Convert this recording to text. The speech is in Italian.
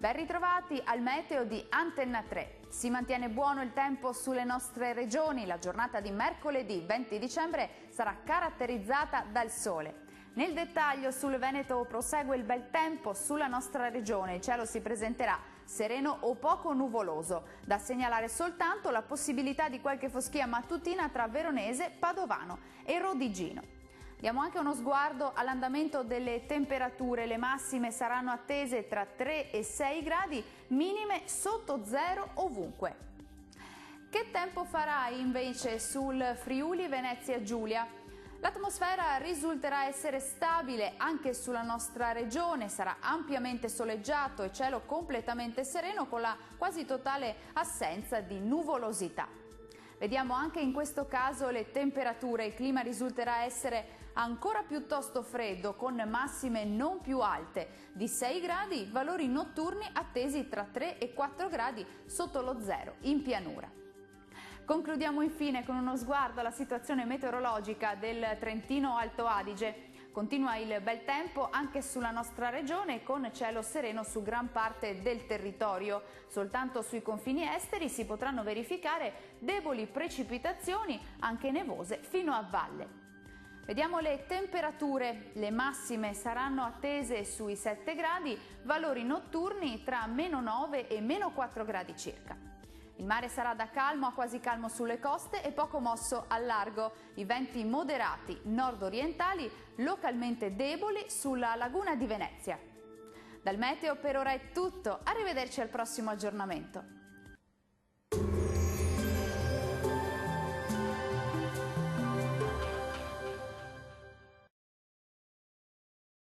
Ben ritrovati al meteo di Antenna 3. Si mantiene buono il tempo sulle nostre regioni. La giornata di mercoledì 20 dicembre sarà caratterizzata dal sole. Nel dettaglio sul Veneto prosegue il bel tempo sulla nostra regione. Il cielo si presenterà sereno o poco nuvoloso. Da segnalare soltanto la possibilità di qualche foschia mattutina tra Veronese, Padovano e Rodigino. Diamo anche uno sguardo all'andamento delle temperature. Le massime saranno attese tra 3 e 6 gradi, minime sotto zero ovunque. Che tempo farà invece sul Friuli Venezia Giulia? L'atmosfera risulterà essere stabile anche sulla nostra regione, sarà ampiamente soleggiato e cielo completamente sereno con la quasi totale assenza di nuvolosità. Vediamo anche in questo caso le temperature. Il clima risulterà essere ancora piuttosto freddo con massime non più alte di 6 gradi, valori notturni attesi tra 3 e 4 gradi sotto lo zero in pianura. Concludiamo infine con uno sguardo alla situazione meteorologica del Trentino Alto Adige. Continua il bel tempo anche sulla nostra regione con cielo sereno su gran parte del territorio. Soltanto sui confini esteri si potranno verificare deboli precipitazioni, anche nevose, fino a valle. Vediamo le temperature. Le massime saranno attese sui 7 gradi, valori notturni tra -9 e -4 gradi circa. Il mare sarà da calmo a quasi calmo sulle coste e poco mosso al largo. I venti moderati nord-orientali, localmente deboli sulla laguna di Venezia. Dal meteo per ora è tutto, arrivederci al prossimo aggiornamento.